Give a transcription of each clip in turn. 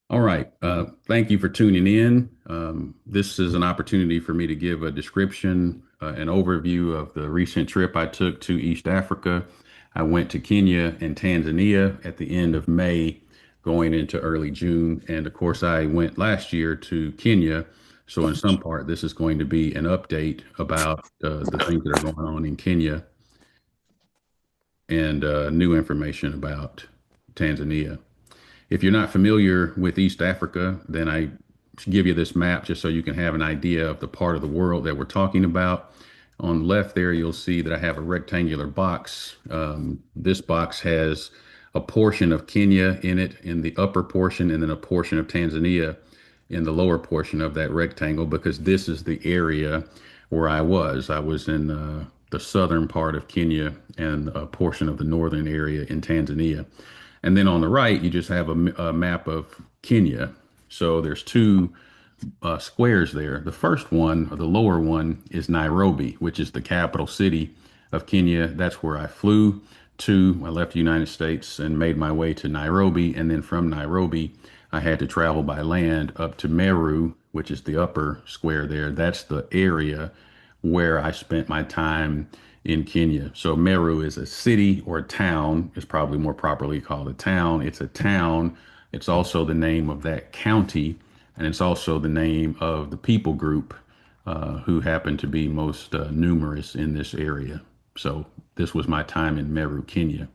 All right. Thank you for tuning in. This is an opportunity for me to give a description, an overview of the recent trip I took to East Africa. I went to Kenya and Tanzania at the end of May, going into early June. And of course, I went last year to Kenya. So, in some part, this is going to be an update about the things that are going on in Kenya and new information about Tanzania. If you're not familiar with East Africa, then I should give you this map just so you can have an idea of the part of the world that we're talking about. On the left there, you'll see that I have a rectangular box. This box has a portion of Kenya in it in the upper portion, and then a portion of Tanzania in the lower portion of that rectangle, because this is the area where I was. I was in the southern part of Kenya and a portion of the northern area in Tanzania. And then on the right, you just have a map of Kenya. So there's two squares there. The first one, or the lower one, is Nairobi, which is the capital city of Kenya. That's where I flew to. I left the United States and made my way to Nairobi. And then from Nairobi, I had to travel by land up to Meru, which is the upper square there. That's the area where I spent my time in Kenya. So Meru is a city or a town. It's probably more properly called a town. It's a town. It's also the name of that county, and it's also the name of the people group who happen to be most numerous in this area. So this was my time in Meru, Kenya.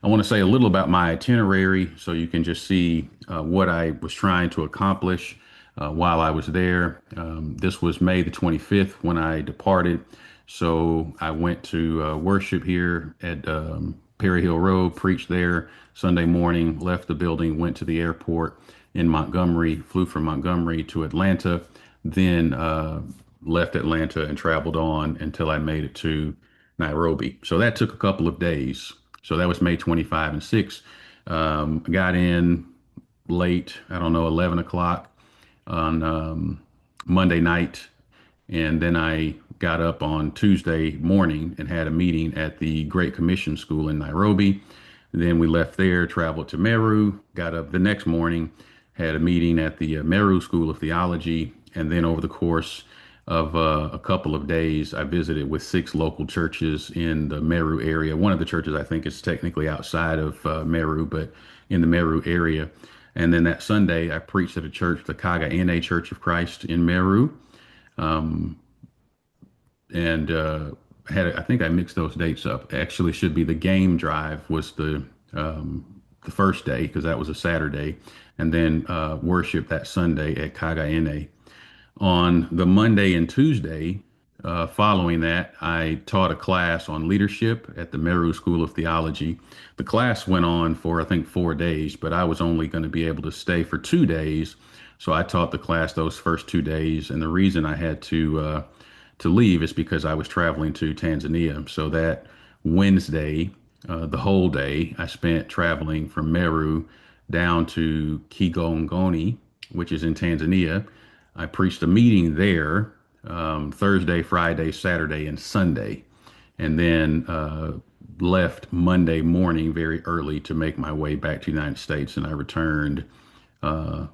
I want to say a little about my itinerary so you can just see what I was trying to accomplish while I was there. This was May the 25th when I departed. So I went to worship here at Perry Hill Road, preached there Sunday morning, left the building, went to the airport in Montgomery, flew from Montgomery to Atlanta, then left Atlanta and traveled on until I made it to Nairobi. So that took a couple of days. So that was May 25 and 6. I got in late, I don't know, 11 o'clock on Monday night. And then I got up on Tuesday morning and had a meeting at the Great Commission School in Nairobi. Then we left there, traveled to Meru, got up the next morning, had a meeting at the Meru School of Theology. And then over the course of a couple of days, I visited with six local churches in the Meru area. One of the churches I think is technically outside of Meru, but in the Meru area. And then that Sunday, I preached at a church, the Kenya Church of Christ in Meru. Um, and I think I mixed those dates up. Actually, should be the game drive was the first day because that was a Saturday, and then worship that Sunday at Kenya. On the Monday and Tuesday following that, I taught a class on leadership at the Meru School of Theology. The class went on for, I think, 4 days, but I was only going to be able to stay for 2 days. So I taught the class those first 2 days. And the reason I had to leave is because I was traveling to Tanzania. So that Wednesday, the whole day, I spent traveling from Meru down to Kigongoni, which is in Tanzania. I preached a meeting there Thursday, Friday, Saturday, and Sunday, and then left Monday morning very early to make my way back to the United States, and I returned uh,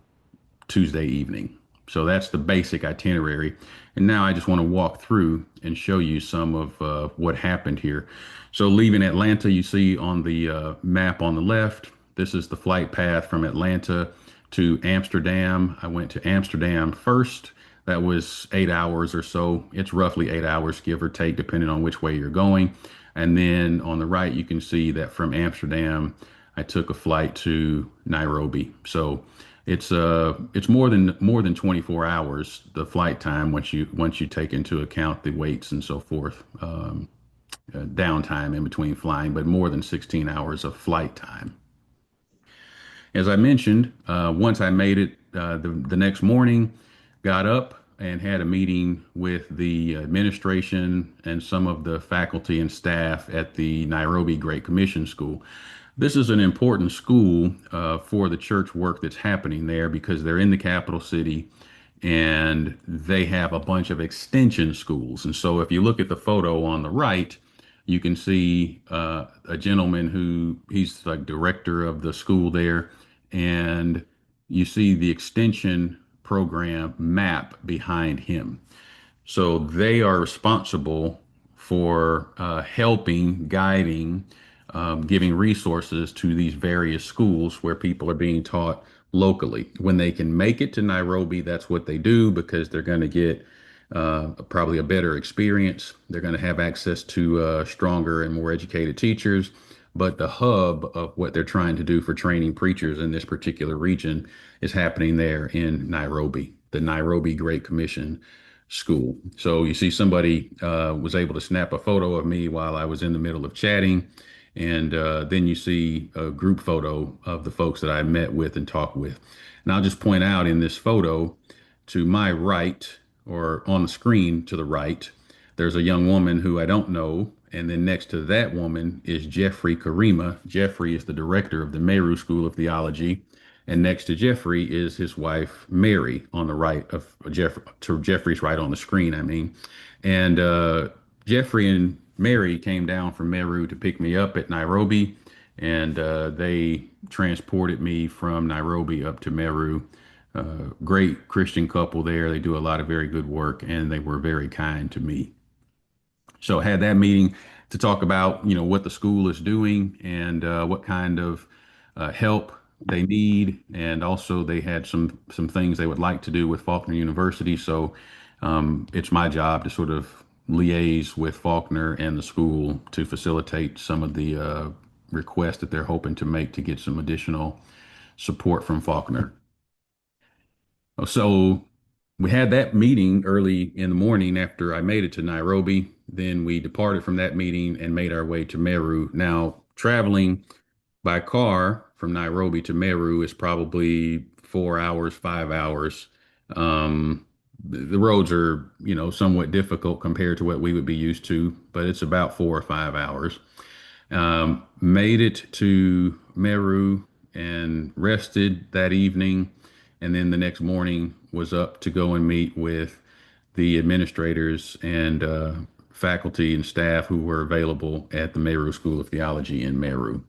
Tuesday evening. So that's the basic itinerary. And now I just want to walk through and show you some of what happened here. So leaving Atlanta, you see on the map on the left, this is the flight path from Atlanta to Amsterdam. I went to Amsterdam first. That was 8 hours or so. It's roughly 8 hours, give or take, depending on which way you're going. And then on the right, you can see that from Amsterdam, I took a flight to Nairobi. So it's more than 24 hours the flight time once you take into account the weights and so forth, downtime in between flying, but more than 16 hours of flight time. As I mentioned, once I made it the next morning, got up and had a meeting with the administration and some of the faculty and staff at the Nairobi Great Commission School. This is an important school for the church work that's happening there because they're in the capital city and they have a bunch of extension schools. And so if you look at the photo on the right, you can see a gentleman who he's like director of the school there, and you see the extension program map behind him. So they are responsible for helping, guiding, giving resources to these various schools where people are being taught locally. When they can make it to Nairobi, that's what they do because they're going to get probably a better experience. They're going to have access to stronger and more educated teachers. But the hub of what they're trying to do for training preachers in this particular region is happening there in Nairobi, the Nairobi Great Commission School. So you see, somebody was able to snap a photo of me while I was in the middle of chatting. And then you see a group photo of the folks that I met with and talked with. And I'll just point out in this photo to my right, or on the screen to the right, there's a young woman who I don't know. And then next to that woman is Jeffrey Karima. Jeffrey is the director of the Meru School of Theology. And next to Jeffrey is his wife, Mary, on the right of to Jeffrey's right on the screen, I mean. And Jeffrey and Mary came down from Meru to pick me up at Nairobi. And they transported me from Nairobi up to Meru. Great Christian couple there. They do a lot of very good work, and they were very kind to me. So I had that meeting to talk about, what the school is doing and what kind of help they need, and also they had some things they would like to do with Faulkner University. So it's my job to sort of liaise with Faulkner and the school to facilitate some of the requests that they're hoping to make to get some additional support from Faulkner. So we had that meeting early in the morning after I made it to Nairobi. Then we departed from that meeting and made our way to Meru. Now, traveling by car from Nairobi to Meru is probably 4 hours, 5 hours. The roads are, somewhat difficult compared to what we would be used to, but it's about 4 or 5 hours. Made it to Meru and rested that evening. And then the next morning was up to go and meet with the administrators and faculty and staff who were available at the Meru School of Theology in Meru.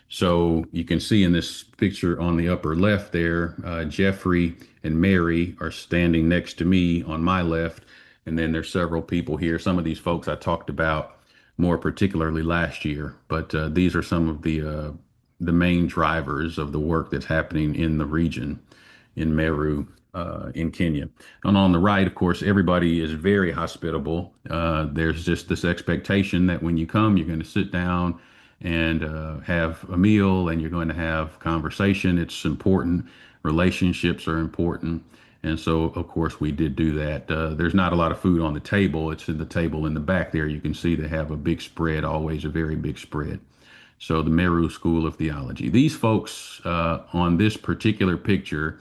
So you can see in this picture on the upper left there, Jeffrey and Mary are standing next to me on my left. And then there's several people here. Some of these folks I talked about more particularly last year, but these are some of the main drivers of the work that's happening in the region in Meru, in Kenya. And on the right, of course, everybody is very hospitable. There's just this expectation that when you come, you're going to sit down and have a meal and you're going to have conversation. It's important. Relationships are important. And so, of course, we did do that. There's not a lot of food on the table. It's in the table in the back there. You can see they have a big spread, always a very big spread. So the Meru School of Theology. These folks on this particular picture,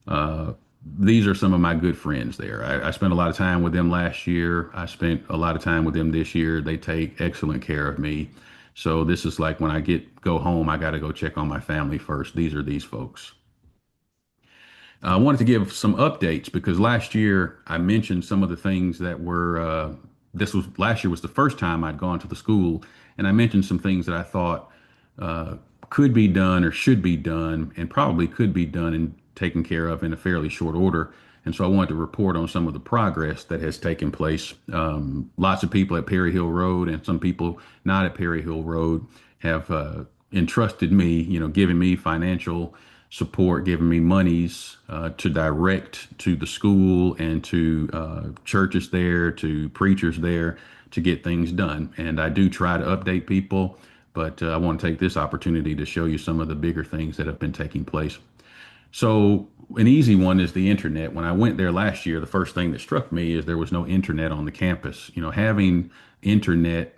uh, these are some of my good friends there. I spent a lot of time with them last year. I spent a lot of time with them this year. They take excellent care of me. So this is like when I go home, I got to go check on my family first. These are these folks. I wanted to give some updates because last year I mentioned some of the things that were, this was last year was the first time I'd gone to the school, and I mentioned some things that I thought uh, could be done or should be done and probably could be done and taken care of in a fairly short order. And so I wanted to report on some of the progress that has taken place. Lots of people at Perry Hill Road and some people not at Perry Hill Road have entrusted me, giving me financial support, giving me monies to direct to the school and to churches there, to preachers there to get things done. And I do try to update people, but I want to take this opportunity to show you some of the bigger things that have been taking place. So, an easy one is the internet. When I went there last year, the first thing that struck me is there was no internet on the campus. Having internet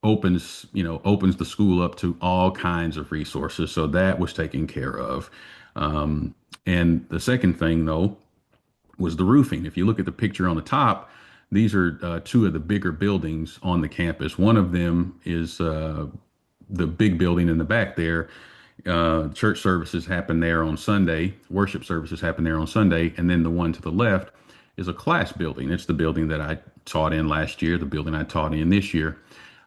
opens the school up to all kinds of resources. So that was taken care of. And the second thing, though, was the roofing. If you look at the picture on the top, these are two of the bigger buildings on the campus. One of them is the big building in the back there. Church services happen there on Sunday, worship services happen there on Sunday, and then the one to the left is a class building. It's the building that I taught in last year, the building I taught in this year.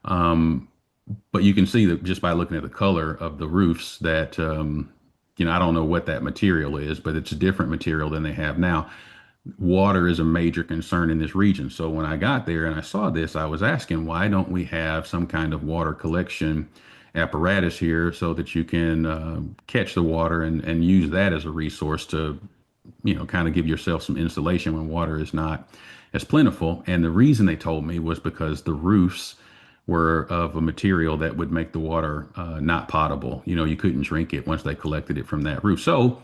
But you can see that just by looking at the color of the roofs that I don't know what that material is, but it's a different material than they have now. Water is a major concern in this region. So when I got there and I saw this, I was asking, why don't we have some kind of water collection apparatus here so that you can catch the water and use that as a resource to, kind of give yourself some insulation when water is not as plentiful. And the reason they told me was because the roofs were of a material that would make the water not potable. You couldn't drink it once they collected it from that roof. So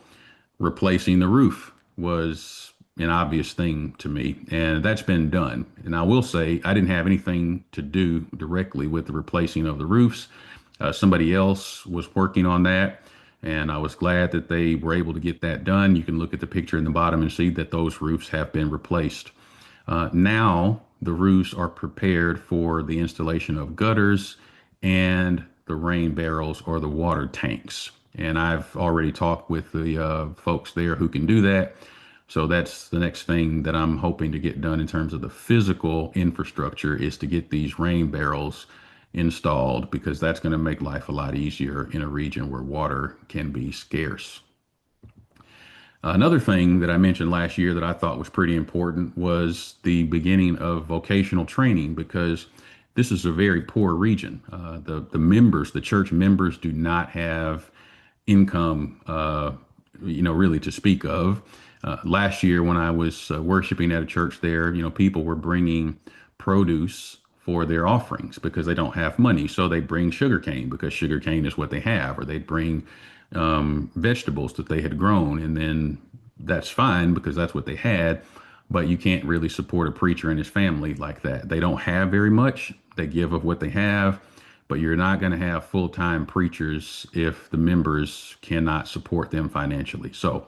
replacing the roof was an obvious thing to me, and that's been done. And I will say, I didn't have anything to do directly with the replacing of the roofs. Somebody else was working on that, and I was glad that they were able to get that done. You can look at the picture in the bottom and see that those roofs have been replaced. Now the roofs are prepared for the installation of gutters and the rain barrels or the water tanks. And I've already talked with the folks there who can do that. So that's the next thing that I'm hoping to get done in terms of the physical infrastructure, is to get these rain barrels installed, because that's going to make life a lot easier in a region where water can be scarce. Another thing that I mentioned last year that I thought was pretty important was the beginning of vocational training, because this is a very poor region. The members, the church members, do not have income, really to speak of. Last year, when I was worshiping at a church there, people were bringing produce for their offerings because they don't have money. So they bring sugarcane because sugarcane is what they have, or they bring vegetables that they had grown, and then that's fine because that's what they had. But you can't really support a preacher and his family like that. They don't have very much. They give of what they have, but you're not going to have full-time preachers if the members cannot support them financially. So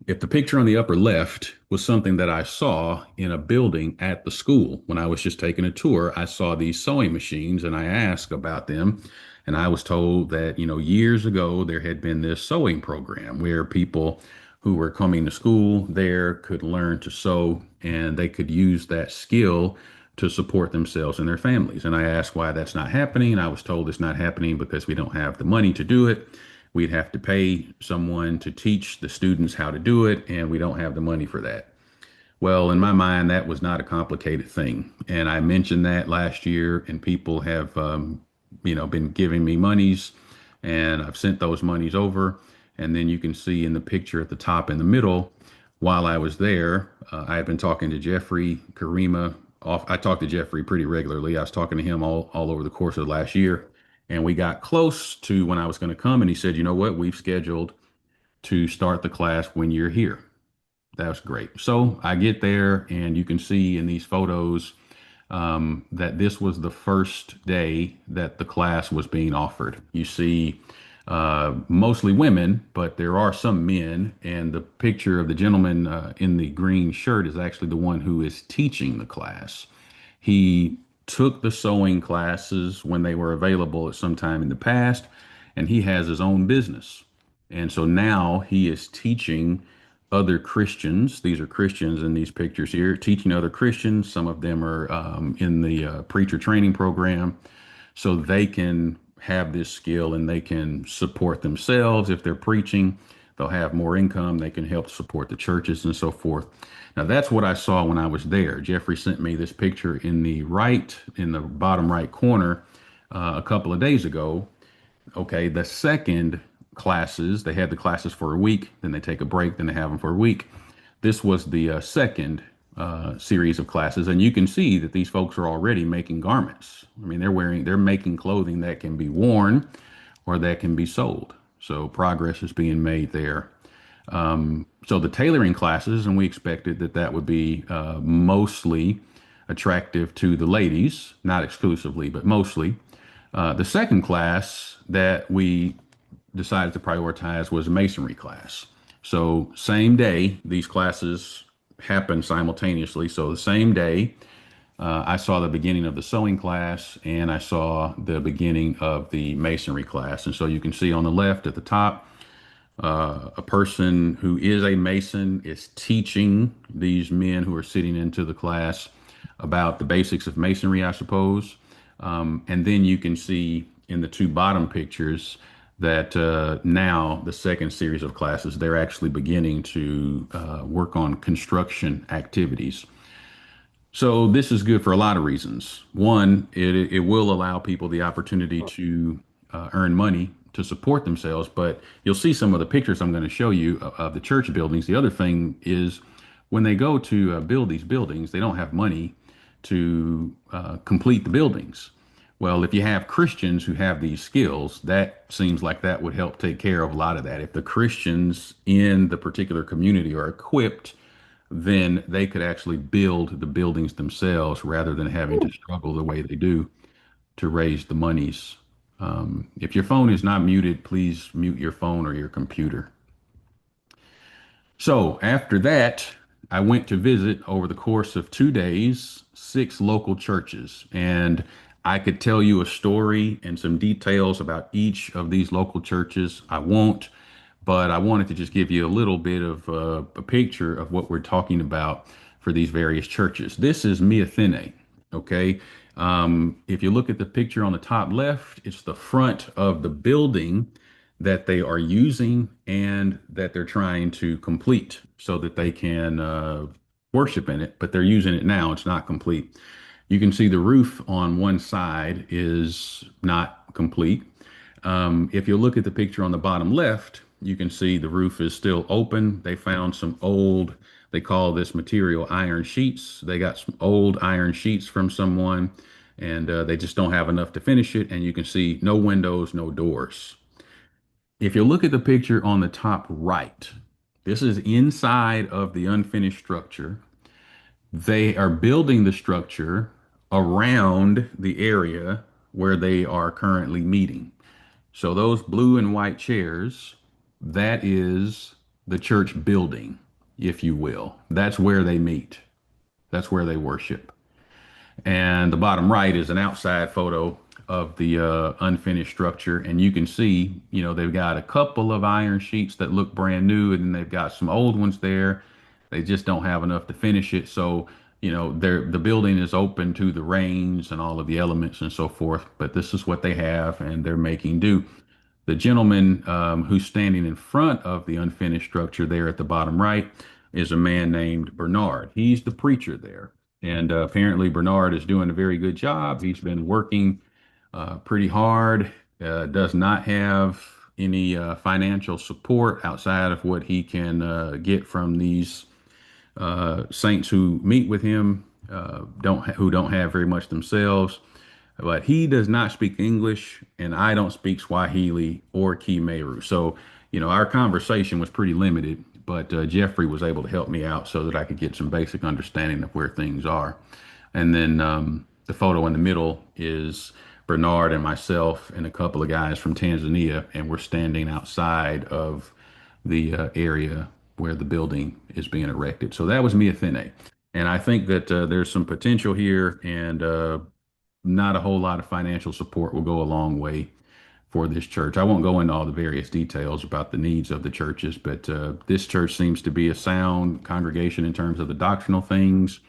if the picture on the upper left was something that I saw in a building at the school when I was just taking a tour, I saw these sewing machines and I asked about them. And I was told that, years ago, there had been this sewing program where people who were coming to school there could learn to sew, and they could use that skill to support themselves and their families. And I asked why that's not happening. I was told it's not happening because we don't have the money to do it. We'd have to pay someone to teach the students how to do it, and we don't have the money for that. Well, in my mind, that was not a complicated thing. And I mentioned that last year, and people have, been giving me monies, and I've sent those monies over. And then you can see in the picture at the top in the middle, while I was there, I had been talking to Jeffrey, Karima. I talked to Jeffrey pretty regularly. I was talking to him all over the course of the last year. And we got close to when I was going to come, and he said, "You know what? We've scheduled to start the class when you're here." That was great. So I get there, and you can see in these photos that this was the first day that the class was being offered. You see mostly women, but there are some men. And the picture of the gentleman in the green shirt is actually the one who is teaching the class. He took the sewing classes when they were available at some time in the past, and he has his own business. And so now he is teaching other Christians. These are Christians in these pictures here, teaching other Christians. Some of them are in the preacher training program, so they can have this skill and they can support themselves. If they're preaching, they'll have more income. They can help support the churches and so forth. Now, that's what I saw when I was there. Jeffrey sent me this picture in the bottom right corner, a couple of days ago. Okay, the second classes, they had the classes for a week, then they take a break, then they have them for a week. This was the second series of classes, and you can see that these folks are already making garments. I mean, they're making clothing that can be worn or that can be sold. So progress is being made there. So the tailoring classes, and we expected that would be mostly attractive to the ladies, not exclusively, but mostly. The second class that we decided to prioritize was a masonry class. So same day, these classes happen simultaneously. So the same day, I saw the beginning of the sewing class and I saw the beginning of the masonry class. And so you can see on the left at the top, a person who is a mason is teaching these men who are sitting into the class about the basics of masonry, I suppose. And then you can see in the two bottom pictures that now the second series of classes, they're actually beginning to work on construction activities. So this is good for a lot of reasons. One, it will allow people the opportunity to earn money to support themselves. But you'll see some of the pictures I'm going to show you of the church buildings. The other thing is when they go to build these buildings, they don't have money to complete the buildings. Well, if you have Christians who have these skills, that seems like that would help take care of a lot of that. If the Christians in the particular community are equipped, then they could actually build the buildings themselves rather than having to struggle the way they do to raise the monies. If your phone is not muted, please mute your phone or your computer. So after that, I went to visit over the course of 2 days, 6 local churches, and I could tell you a story and some details about each of these local churches. I won't, but I wanted to just give you a little bit of a picture of what we're talking about for these various churches. This is Miathene, okay? If you look at the picture on the top left, it's the front of the building that they are using and that they're trying to complete so that they can worship in it, but they're using it now. It's not complete. You can see the roof on one side is not complete. If you look at the picture on the bottom left, you can see the roof is still open. They found some old, they call this material iron sheets. They got some old iron sheets from someone, and they just don't have enough to finish it. And you can see no windows, no doors. If you look at the picture on the top right, this is inside of the unfinished structure. They are building the structure around the area where they are currently meeting. So those blue and white chairs, that is the church building, if you will. That's where they meet. That's where they worship. And the bottom right is an outside photo of the unfinished structure. And you can see, they've got a couple of iron sheets that look brand new, and then they've got some old ones there. They just don't have enough to finish it. So, the building is open to the rains and all of the elements and so forth. But this is what they have, and they're making do. The gentleman who's standing in front of the unfinished structure there at the bottom right is a man named Bernard. He's the preacher there. And apparently, Bernard is doing a very good job. He's been working pretty hard, does not have any financial support outside of what he can get from these saints who meet with him, who don't have very much themselves. But he does not speak English, and I don't speak Swahili or Kimeru. So, our conversation was pretty limited, but Jeffrey was able to help me out so that I could get some basic understanding of where things are. And then the photo in the middle is Bernard and myself and a couple of guys from Tanzania, and we're standing outside of the area where the building is being erected. So that was Miathene. And I think that there's some potential here, and not a whole lot of financial support will go a long way for this church. I won't go into all the various details about the needs of the churches, but this church seems to be a sound congregation in terms of the doctrinal things,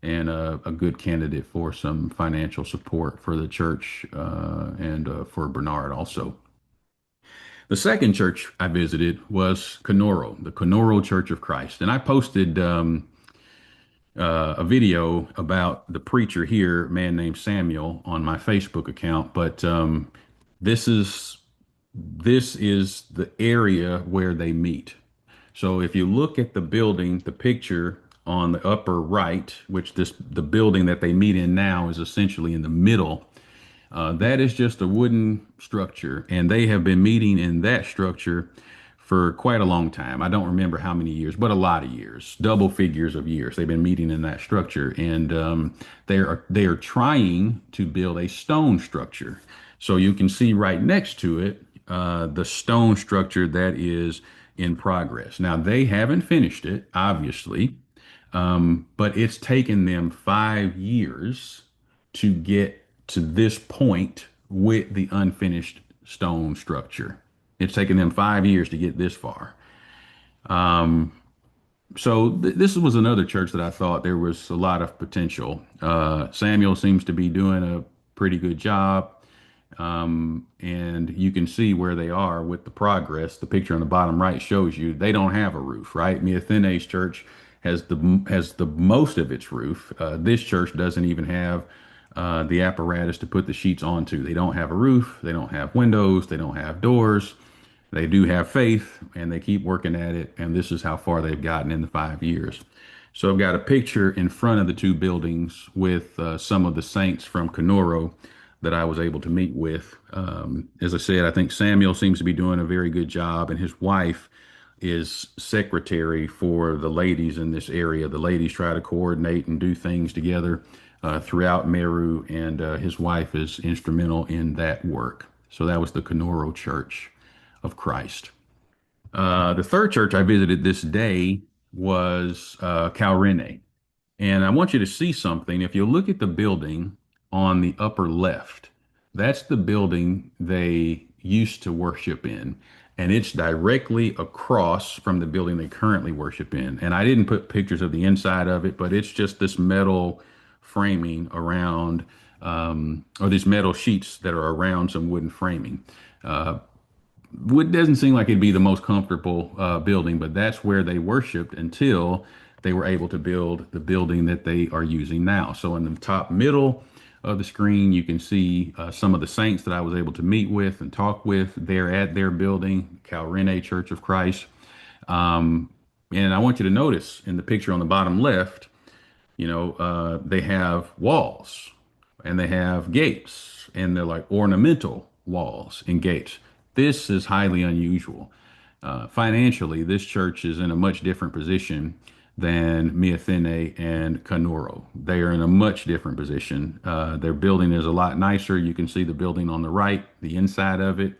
and a good candidate for some financial support for the church and for Bernard also. The second church I visited was Kenoro, the Kenoro Church of Christ. And I posted a video about the preacher here, a man named Samuel, on my Facebook account. But this is the area where they meet. So if you look at the building, the picture on the upper right, which the building that they meet in now is essentially in the middle. That is just a wooden structure, and they have been meeting in that structure for quite a long time. I don't remember how many years, but a lot of years, double figures of years. They've been meeting in that structure, and they are trying to build a stone structure. So you can see right next to it the stone structure that is in progress. Now they haven't finished it, obviously, but it's taken them 5 years to get to this point with the unfinished stone structure. It's taken them 5 years to get this far. So this was another church that I thought there was a lot of potential. Samuel seems to be doing a pretty good job. And you can see where they are with the progress. The picture on the bottom right shows you they don't have a roof, right? Miathene's church has the most of its roof. This church doesn't even have the apparatus to put the sheets onto. They don't have a roof. They don't have windows. They don't have doors. They do have faith, and they keep working at it. And this is how far they've gotten in the 5 years. So I've got a picture in front of the two buildings with some of the saints from Kenoro that I was able to meet with. As I said, I think Samuel seems to be doing a very good job, and his wife is secretary for the ladies in this area. The ladies try to coordinate and do things together throughout Meru, and his wife is instrumental in that work. So that was the Kenoro Church of Christ. The third church I visited this day was Kaurene. And I want you to see something. If you look at the building on the upper left, that's the building they used to worship in. And it's directly across from the building they currently worship in. And I didn't put pictures of the inside of it, but it's just this metal framing around, or these metal sheets that are around some wooden framing. It doesn't seem like it'd be the most comfortable building, but that's where they worshiped until they were able to build the building that they are using now. So in the top middle of the screen, you can see some of the saints that I was able to meet with and talk with there at their building, Calrene Church of Christ. And I want you to notice in the picture on the bottom left, they have walls and they have gates, and they're like ornamental walls and gates. This is highly unusual. Financially, this church is in a much different position than Miathene and Kanoro. They are in a much different position. Their building is a lot nicer. You can see the building on the right, the inside of it.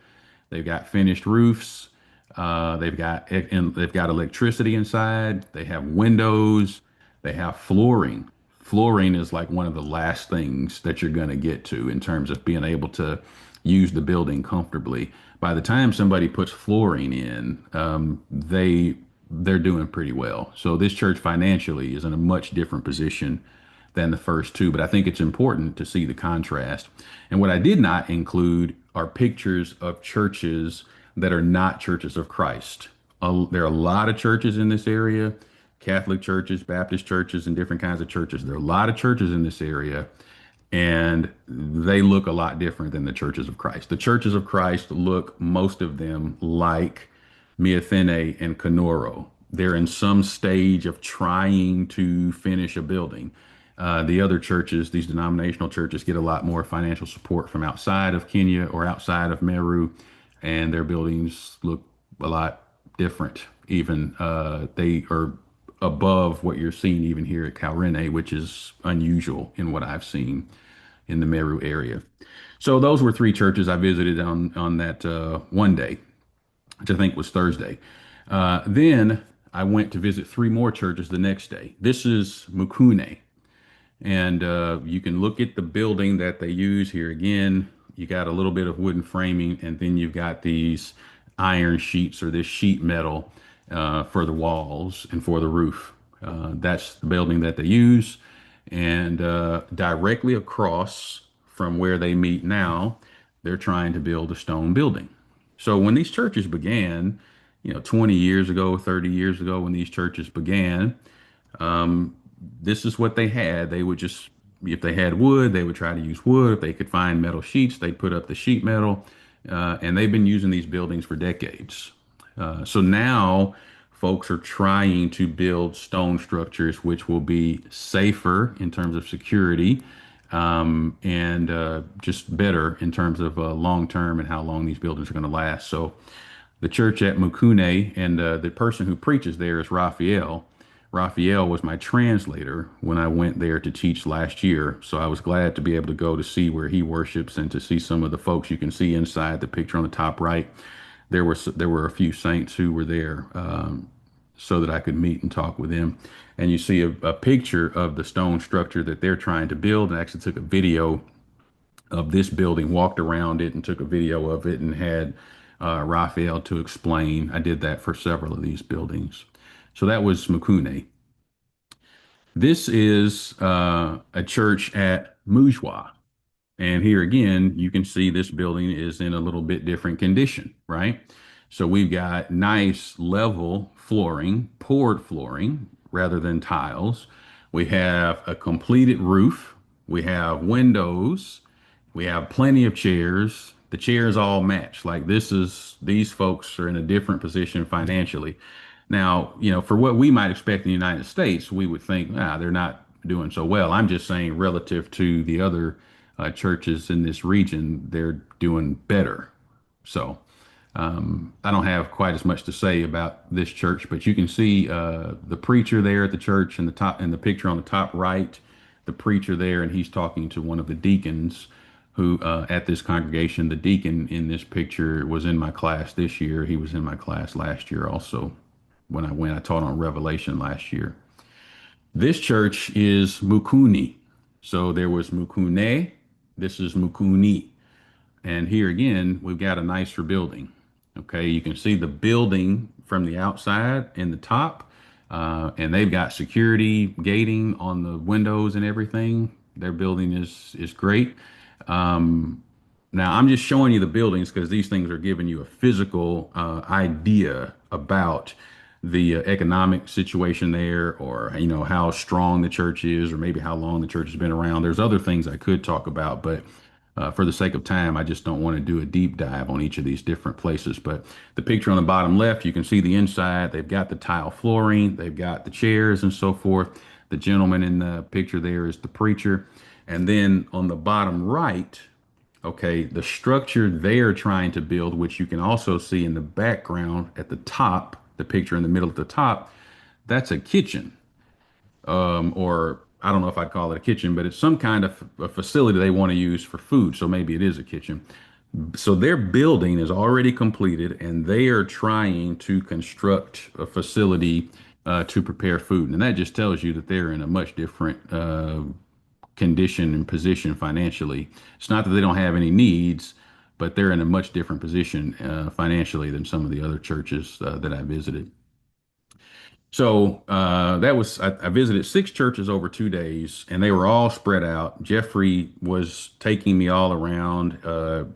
They've got finished roofs. They've got electricity inside. They have windows. They have flooring. Flooring is like one of the last things that you're going to get to in terms of being able to use the building comfortably. By the time somebody puts flooring in, they're doing pretty well. So this church financially is in a much different position than the first two, but I think it's important to see the contrast. And what I did not include are pictures of churches that are not churches of Christ. There are a lot of churches in this area, Catholic churches, Baptist churches, and different kinds of churches. There are a lot of churches in this area, and they look a lot different than the churches of Christ. The churches of Christ look, most of them, like Miathene and Kenoro. They're in some stage of trying to finish a building. The other churches, these denominational churches, get a lot more financial support from outside of Kenya or outside of Meru, and their buildings look a lot different. Even they are above what you're seeing even here at Kaurene, which is unusual in what I've seen in the Meru area. So those were three churches I visited on that one day, which I think was Thursday. Then I went to visit three more churches the next day. This is Mukune. And you can look at the building that they use here again. You got a little bit of wooden framing, and then you've got these iron sheets or this sheet metal for the walls and for the roof. That's the building that they use. And directly across from where they meet now, they're trying to build a stone building. So when these churches began, 20 years ago, 30 years ago, when these churches began, this is what they had. They would just, if they had wood, they would try to use wood. If they could find metal sheets, they'd put up the sheet metal. And they've been using these buildings for decades. So now folks are trying to build stone structures which will be safer in terms of security, and just better in terms of long term and how long these buildings are going to last. So the church at Mukune, and the person who preaches there is Raphael. Raphael was my translator when I went there to teach last year. So I was glad to be able to go to see where he worships and to see some of the folks. You can see inside the picture on the top right. There were a few saints who were there, so that I could meet and talk with them. And you see a picture of the stone structure that they're trying to build. And I actually took a video of this building, walked around it and took a video of it, and had Raphael to explain. I did that for several of these buildings. So that was Mukune. This is a church at Mujwa. And here again, you can see this building is in a little bit different condition, right? So we've got nice level flooring, poured flooring rather than tiles. We have a completed roof. We have windows. We have plenty of chairs. The chairs all match. Like these folks are in a different position financially. Now, for what we might expect in the United States, we would think, they're not doing so well. I'm just saying, relative to the other churches in this region, they're doing better. So, I don't have quite as much to say about this church, but you can see the preacher there at the church in the top, in the picture on the top right, the preacher there, and he's talking to one of the deacons who at this congregation. The deacon in this picture was in my class this year. He was in my class last year also. When I went, I taught on Revelation last year. This church is Mukuni. So there was Mukune. This is Mukuni. And here again, we've got a nicer building. Okay, you can see the building from the outside in the top, and they've got security gating on the windows and everything. Their building is great. Now, I'm just showing you the buildings because these things are giving you a physical idea about the economic situation there, or how strong the church is, or maybe how long the church has been around. There's other things I could talk about, but for the sake of time, I just don't want to do a deep dive on each of these different places. But the picture on the bottom left, you can see the inside. They've got the tile flooring, they've got the chairs and so forth. The gentleman in the picture there is the preacher. And then on the bottom right, okay, the structure they're trying to build, which you can also see in the background at the top, the picture in the middle at the top, that's a kitchen. Or I don't know if I'd call it a kitchen, but it's some kind of a facility they want to use for food. So maybe it is a kitchen. So their building is already completed, and they are trying to construct a facility to prepare food. And that just tells you that they're in a much different condition and position financially. It's not that they don't have any needs, but they're in a much different position financially than some of the other churches that I visited. So I visited 6 churches over 2 days, and they were all spread out. Jeffrey was taking me all around.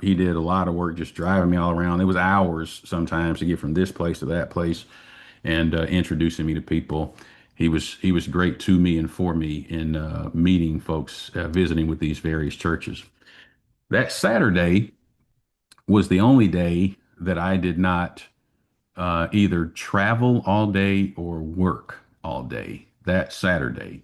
He did a lot of work just driving me all around. It was hours sometimes to get from this place to that place, and introducing me to people. He was great to me and for me in meeting folks, visiting with these various churches. That Saturday was the only day that I did not either travel all day or work all day that Saturday.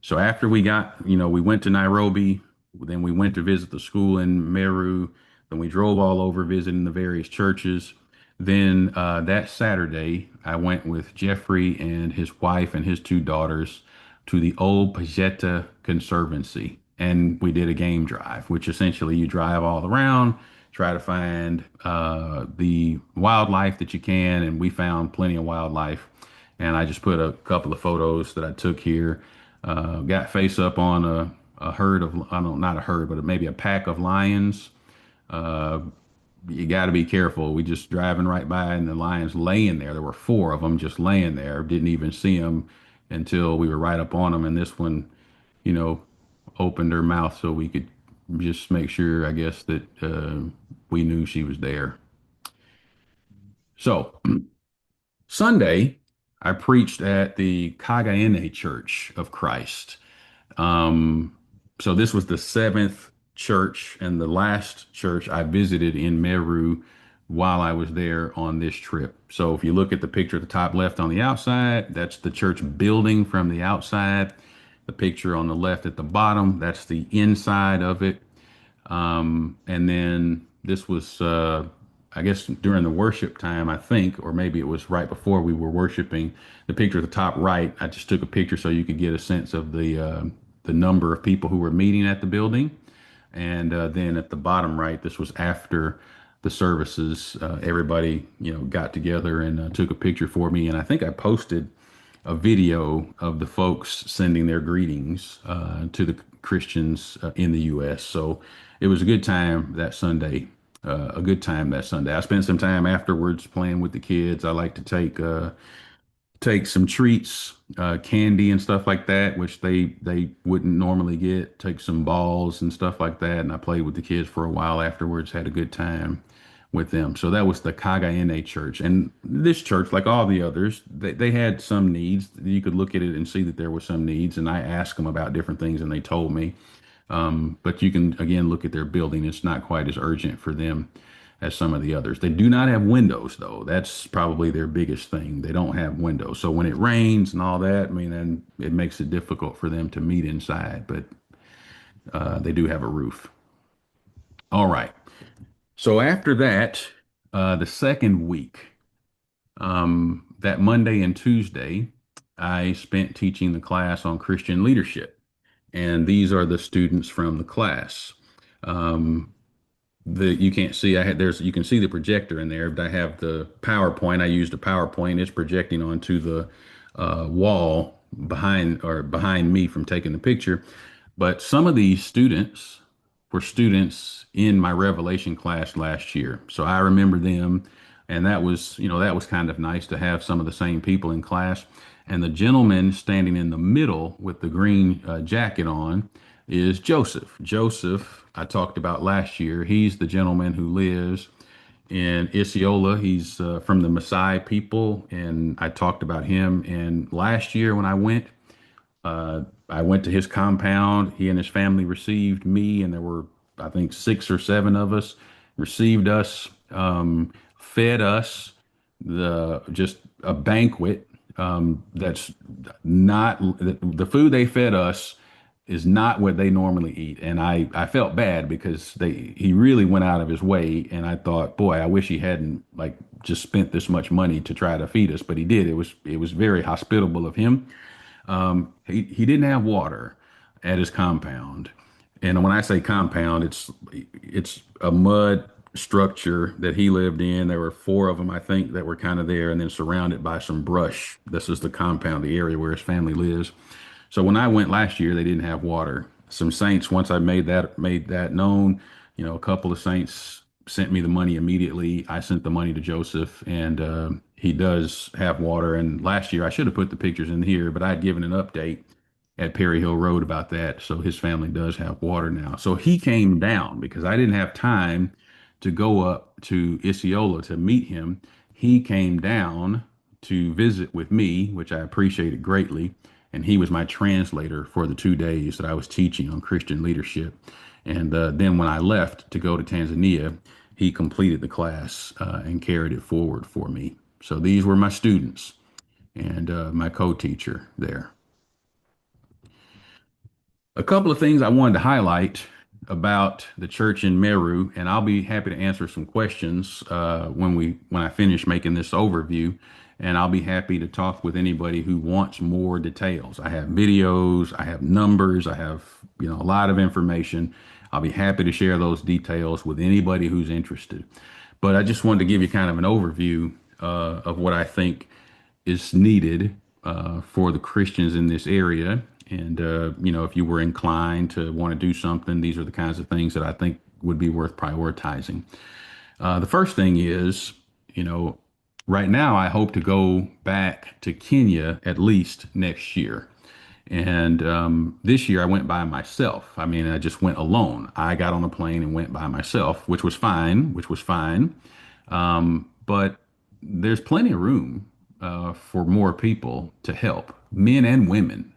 So after we went to Nairobi, then we went to visit the school in Meru, then we drove all over visiting the various churches. Then that Saturday, I went with Jeffrey and his wife and his 2 daughters to the old Pajeta Conservancy. And we did a game drive, which essentially you drive all around, try to find the wildlife that you can. And we found plenty of wildlife. And I just put a couple of photos that I took here. Got face up on a herd of, I don't know, not a herd, but maybe a pack of lions. Uh, you got to be careful. We just driving right by, and the lions laying there. There were 4 of them just laying there. Didn't even see them until we were right up on them. And this one, you know, opened her mouth so we could just make sure, I guess, that we knew she was there. So Sunday, I preached at the Kagayene Church of Christ. Um, so this was the 7th church and the last church I visited in Meru while I was there on this trip. So if you look at the picture at the top left on the outside, that's the church building from the outside. The picture on the left at the bottom, that's the inside of it. And then this was, I guess, during the worship time, I think, or maybe it was right before we were worshiping. The picture at the top right, I just took a picture so you could get a sense of the number of people who were meeting at the building. And then at the bottom right, this was after the services. Everybody, got together and took a picture for me. And I think I posted a video of the folks sending their greetings to the Christians in the U.S. So it was a good time that Sunday. I spent some time afterwards playing with the kids. I like to take take some treats, candy and stuff like that, which they wouldn't normally get. Take some balls and stuff like that, and I played with the kids for a while afterwards. Had a good time with them. So that was the Kagayene church, and this church, like all the others, they had some needs. You could look at it and see that there were some needs, and I asked them about different things, and they told me. But you can again look at their building; it's not quite as urgent for them as some of the others. They do not have windows, though. That's probably their biggest thing. They don't have windows. So when it rains and all that, I mean, then it makes it difficult for them to meet inside, but they do have a roof. All right. So after that, the second week, that Monday and Tuesday, I spent teaching the class on Christian leadership. And these are the students from the class. Um, the you can't see I had there's you can see the projector in there, but I have the PowerPoint. I used a PowerPoint. It's projecting onto the wall behind me from taking the picture. But some of these students were students in my Revelation class last year, so I remember them, and that was kind of nice to have some of the same people in class. And the gentleman standing in the middle with the green jacket on is Joseph. Joseph, I talked about last year. He's the gentleman who lives in Isiola. He's from the Maasai people, and I talked about him. And last year when I went to his compound. He and his family received me, and there were, I think, 6 or 7 of us, received us, fed us the just a banquet. That's not the food they fed us is not what they normally eat, and I felt bad because he really went out of his way, and I thought, boy, I wish he hadn't like just spent this much money to try to feed us, but he did. It was very hospitable of him. He didn't have water at his compound. And when I say compound, it's a mud structure that he lived in. There were 4 of them, I think, that were kind of there, and then surrounded by some brush. This is the compound, the area where his family lives. So when I went last year, they didn't have water. Some saints, once I made that known, a couple of saints sent me the money immediately. I sent the money to Joseph, and he does have water. And last year, I should have put the pictures in here, but I had given an update at Perry Hill Road about that. So his family does have water now. So he came down because I didn't have time to go up to Isiola to meet him. He came down to visit with me, which I appreciated greatly. And he was my translator for the 2 days that I was teaching on Christian leadership. And then when I left to go to Tanzania, he completed the class and carried it forward for me. So these were my students and my co-teacher there. A couple of things I wanted to highlight about the church in Meru, and I'll be happy to answer some questions when I finish making this overview, and I'll be happy to talk with anybody who wants more details. I have videos, I have numbers, I have a lot of information. I'll be happy to share those details with anybody who's interested. But I just wanted to give you kind of an overview of what I think is needed for the Christians in this area. And, if you were inclined to want to do something, these are the kinds of things that I think would be worth prioritizing. The first thing is, right now I hope to go back to Kenya at least next year. And this year I went by myself. I mean, I just went alone. I got on a plane and went by myself, which was fine. But there's plenty of room for more people to help, men and women.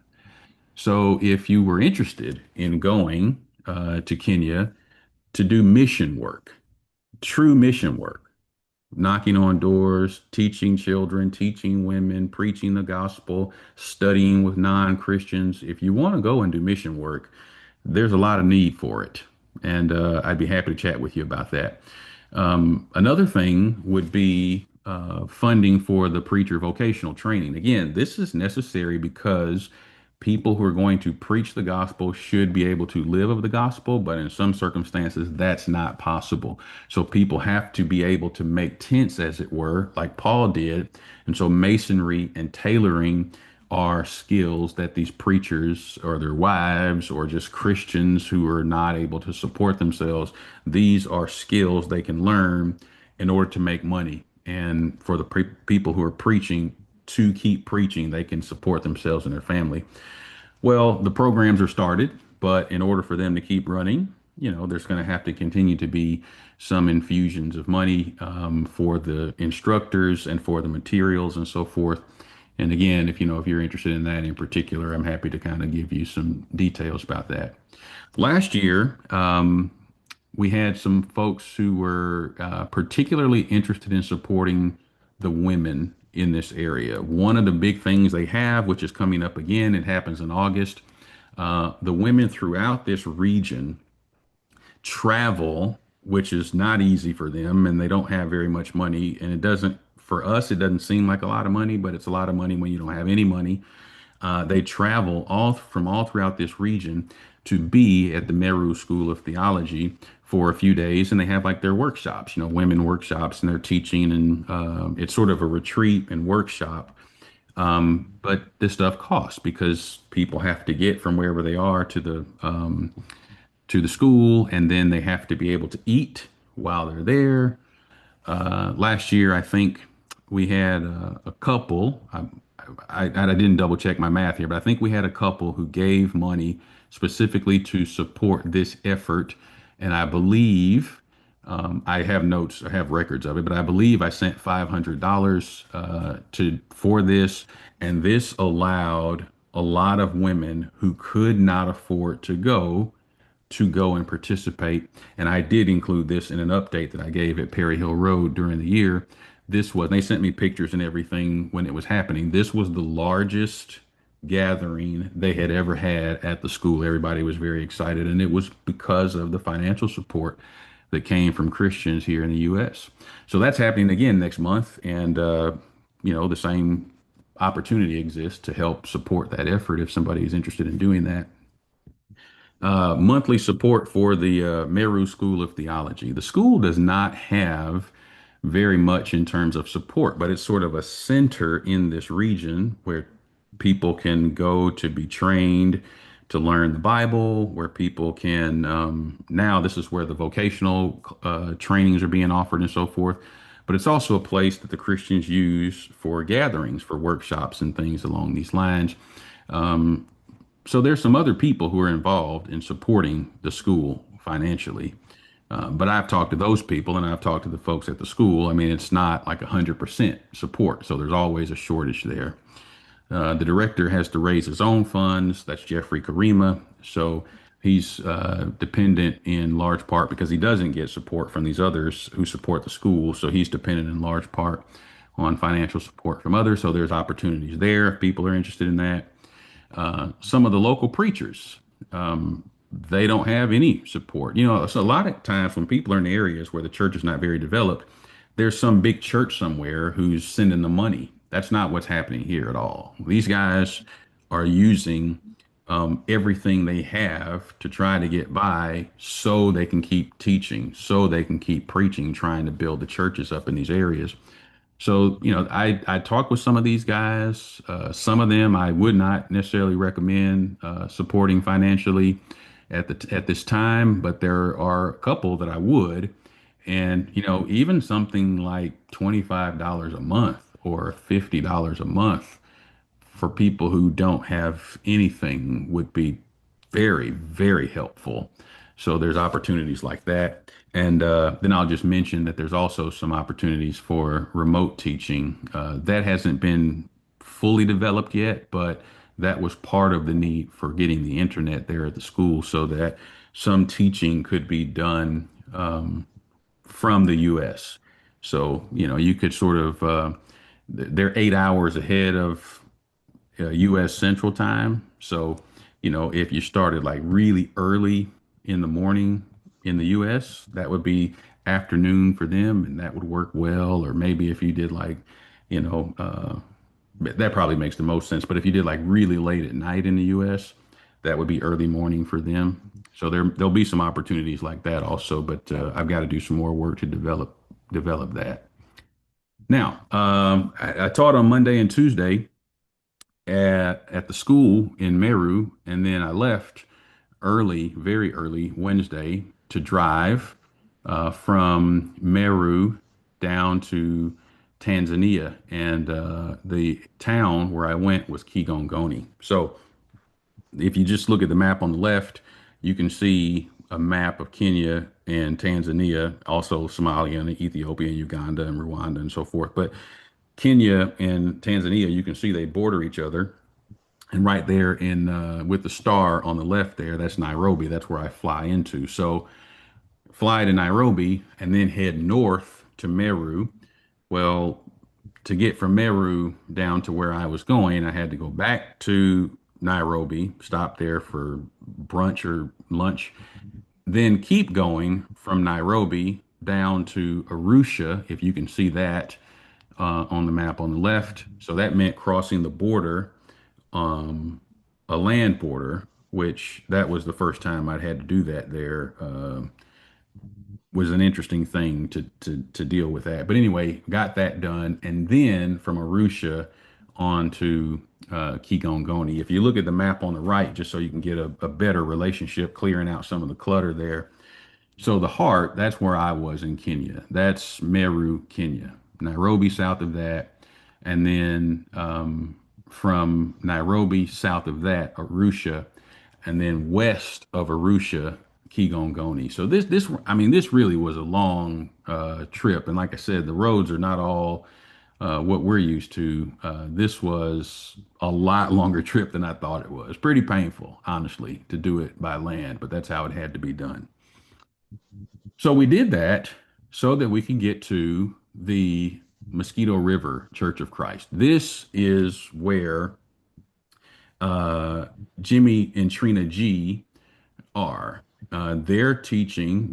So if you were interested in going to Kenya to do mission work, true mission work, knocking on doors, teaching children, teaching women, preaching the gospel, studying with non-Christians, if you want to go and do mission work, there's a lot of need for it. And I'd be happy to chat with you about that. Another thing would be funding for the preacher vocational training. Again, this is necessary because people who are going to preach the gospel should be able to live of the gospel, but in some circumstances, that's not possible. So people have to be able to make tents, as it were, like Paul did. And so masonry and tailoring are skills that these preachers or their wives or just Christians who are not able to support themselves, these are skills they can learn in order to make money. And for the people who are preaching, to keep preaching. They can support themselves and their family. Well, the programs are started, but in order for them to keep running, there's going to have to continue to be some infusions of money for the instructors and for the materials and so forth. And again, if you're interested in that in particular, I'm happy to kind of give you some details about that. Last year, we had some folks who were particularly interested in supporting the women in this area. One of the big things they have, which is coming up again, it happens in August. The women throughout this region travel, which is not easy for them, and they don't have very much money. And for us, it doesn't seem like a lot of money, but it's a lot of money when you don't have any money. They travel all throughout this region to be at the Meru School of Theology for a few days, and they have like their workshops, women workshops, and they're teaching, and it's sort of a retreat and workshop. But this stuff costs because people have to get from wherever they are to the school, and then they have to be able to eat while they're there. Last year, I think we had a couple. I didn't double check my math here, but I think we had a couple who gave money specifically to support this effort. And I believe I have notes, I have records of it, but I believe I sent $500 to for this, and this allowed a lot of women who could not afford to go and participate. And I did include this in an update that I gave at Perry Hill Road during the year. They sent me pictures and everything when it was happening. This was the largest gathering they had ever had at the school. Everybody was very excited, and it was because of the financial support that came from Christians here in the U.S. So that's happening again next month, and the same opportunity exists to help support that effort if somebody is interested in doing that. Monthly support for the Meru School of Theology. The school does not have very much in terms of support, but it's sort of a center in this region where people can go to be trained to learn the Bible, where people can, now this is where the vocational trainings are being offered and so forth. But it's also a place that the Christians use for gatherings, for workshops and things along these lines. So there's some other people who are involved in supporting the school financially. But I've talked to those people and I've talked to the folks at the school. I mean, it's not like 100% support. So there's always a shortage there. The director has to raise his own funds. That's Jeffrey Karima. So he's dependent in large part because he doesn't get support from these others who support the school. So he's dependent in large part on financial support from others. So there's opportunities there if people are interested in that. Some of the local preachers, they don't have any support. So a lot of times when people are in areas where the church is not very developed, there's some big church somewhere who's sending the money. That's not what's happening here at all. These guys are using everything they have to try to get by so they can keep teaching, so they can keep preaching, trying to build the churches up in these areas. So, I talk with some of these guys. Some of them I would not necessarily recommend supporting financially at this time, but there are a couple that I would. And, even something like $25 a month or $50 a month for people who don't have anything would be very, very helpful. So there's opportunities like that. And then I'll just mention that there's also some opportunities for remote teaching. That hasn't been fully developed yet, but that was part of the need for getting the internet there at the school so that some teaching could be done from the US. So, you could sort of, they're 8 hours ahead of US Central Time. So, if you started like really early in the morning in the US, that would be afternoon for them and that would work well. Or maybe if you did like, you know, that probably makes the most sense. But if you did like really late at night in the US, that would be early morning for them. So there'll be some opportunities like that also, but I've got to do some more work to develop that. Now, I taught on Monday and Tuesday at the school in Meru, and then I left early, very early Wednesday to drive from Meru down to Tanzania, and the town where I went was Kigongoni. So if you just look at the map on the left, you can see a map of Kenya and Tanzania, also Somalia and Ethiopia and Uganda and Rwanda and so forth. But Kenya and Tanzania, you can see they border each other. And right there in with the star on the left there, that's Nairobi. That's where I fly into. So fly to Nairobi and then head north to Meru. Well, to get from Meru down to where I was going, I had to go back to Nairobi, stop there for brunch or lunch, then keep going from Nairobi down to Arusha, if you can see that on the map on the left. So that meant crossing the border, a land border, which that was the first time I'd had to do that there. Was an interesting thing to deal with that. But anyway, got that done, and then from Arusha on to Kigongoni. If you look at the map on the right, just so you can get a better relationship, clearing out some of the clutter there. So the heart, that's where I was in Kenya. That's Meru, Kenya. Nairobi south of that, and then from Nairobi south of that, Arusha, and then west of Arusha, Kigongoni. So I mean, this really was a long trip, and like I said, the roads are not all what we're used to. This was a lot longer trip than I thought it was. Pretty painful, honestly, to do it by land, but that's how it had to be done. So we did that so that we could get to the Mosquito River Church of Christ. This is where Jimmy and Trina G are. They're teaching,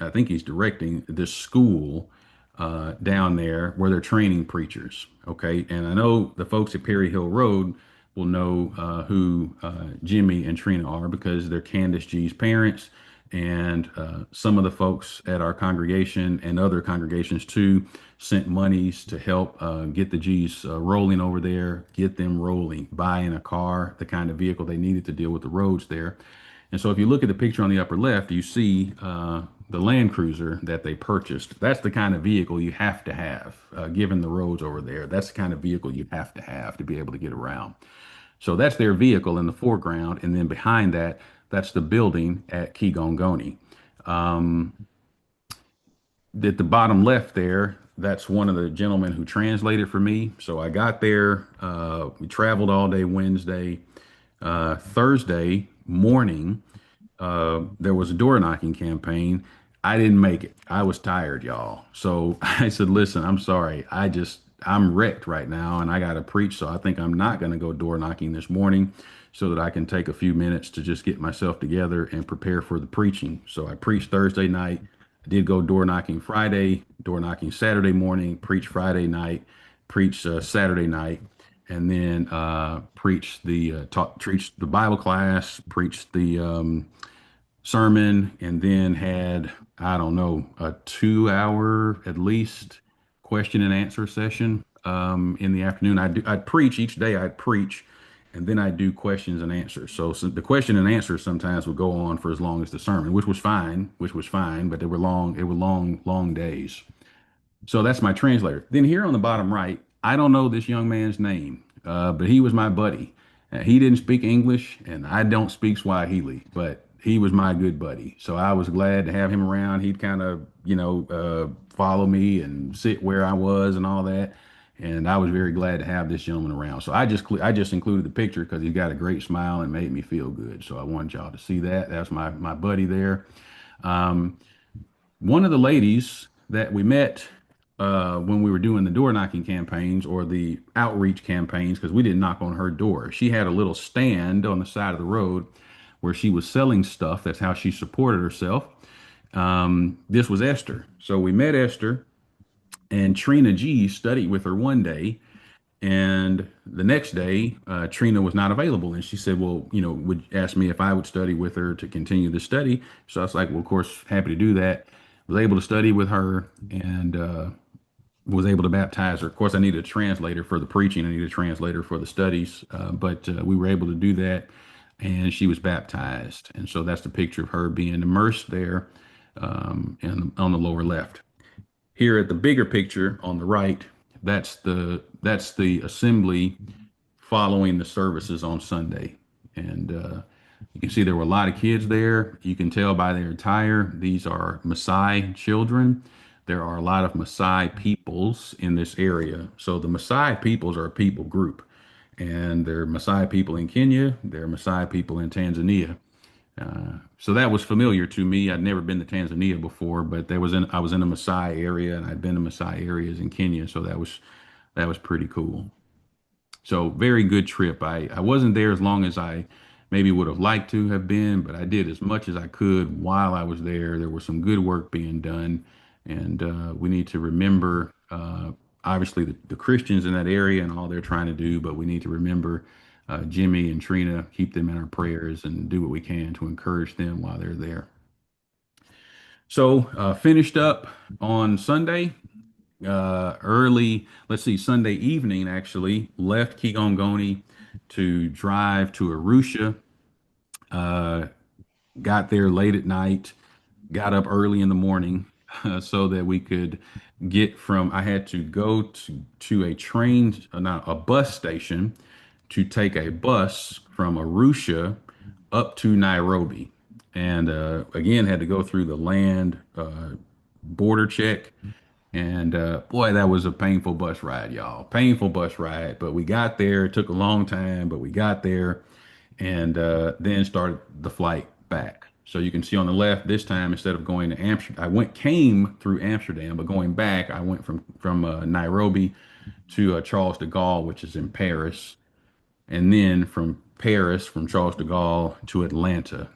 I think he's directing this school down there where they're training preachers. Okay. And I know the folks at Perry Hill Road will know who Jimmy and Trina are because they're Candace G's parents. And some of the folks at our congregation and other congregations too sent monies to help get the G's rolling over there, get them rolling, buying a car, the kind of vehicle they needed to deal with the roads there. And so if you look at the picture on the upper left, you see the Land Cruiser that they purchased. That's the kind of vehicle you have to have, given the roads over there. That's the kind of vehicle you have to be able to get around. So that's their vehicle in the foreground. And then behind that, that's the building at Kigongoni. At the bottom left there, that's one of the gentlemen who translated for me. So I got there. We traveled all day Wednesday. Thursday morning, there was a door knocking campaign. I didn't make it. I was tired, y'all. So I said, listen, I'm sorry. I'm wrecked right now and I got to preach. So I think I'm not going to go door knocking this morning so that I can take a few minutes to just get myself together and prepare for the preaching. So I preached Thursday night. I did go door knocking Friday, door knocking Saturday morning, preach Friday night, preach Saturday night, and then preached the Bible class, preached the sermon, and then had, I don't know, a 2 hour at least question and answer session in the afternoon. I'd preach each day. I'd preach, and then I'd do questions and answers. So the question and answers sometimes would go on for as long as the sermon, which was fine. But they were long. It were long days. So that's my translator. Then here on the bottom right, I don't know this young man's name, but he was my buddy. He didn't speak English, and I don't speak Swahili, but he was my good buddy. So I was glad to have him around. He'd kind of, follow me and sit where I was and all that. And I was very glad to have this gentleman around. So I just included the picture because he's got a great smile and made me feel good. So I wanted y'all to see that. That's my buddy there. One of the ladies that we met when we were doing the door knocking campaigns or the outreach campaigns, because we didn't knock on her door. She had a little stand on the side of the road where she was selling stuff. That's how she supported herself. This was Esther. So we met Esther, and Trina G studied with her one day. And the next day, Trina was not available. And she said, well, would ask me if I would study with her to continue the study. So I was like, well, of course, happy to do that. Was able to study with her and was able to baptize her. Of course, I needed a translator for the preaching. I needed a translator for the studies. But we were able to do that. And she was baptized. And so that's the picture of her being immersed there and on the lower left. Here at the bigger picture on the right, That's the assembly following the services on Sunday. And you can see there were a lot of kids there. You can tell by their attire, these are Maasai children. There are a lot of Maasai peoples in this area. So the Maasai peoples are a people group. And there are Maasai people in Kenya, there are Maasai people in Tanzania. So that was familiar to me. I'd never been to Tanzania before, but I was in the Maasai area and I'd been to Maasai areas in Kenya, so that was pretty cool. So very good trip. I wasn't there as long as I maybe would have liked to have been, but I did as much as I could while I was there. There was some good work being done, and we need to remember, obviously, the Christians in that area and all they're trying to do, but we need to remember Jimmy and Trina, keep them in our prayers, and do what we can to encourage them while they're there. So finished up on Sunday early, let's see, Sunday evening actually, left Kigongoni to drive to Arusha. Uh, got there late at night, got up early in the morning so that we could I had to go to a train, not a bus station to take a bus from Arusha up to Nairobi. And again, had to go through the land border check. And boy, that was a painful bus ride, y'all. Painful bus ride. But we got there. It took a long time, but we got there and then started the flight back. So you can see on the left this time, instead of going to Amsterdam, came through Amsterdam, but going back, I went from Nairobi to Charles de Gaulle, which is in Paris, and then from Paris, from Charles de Gaulle to Atlanta.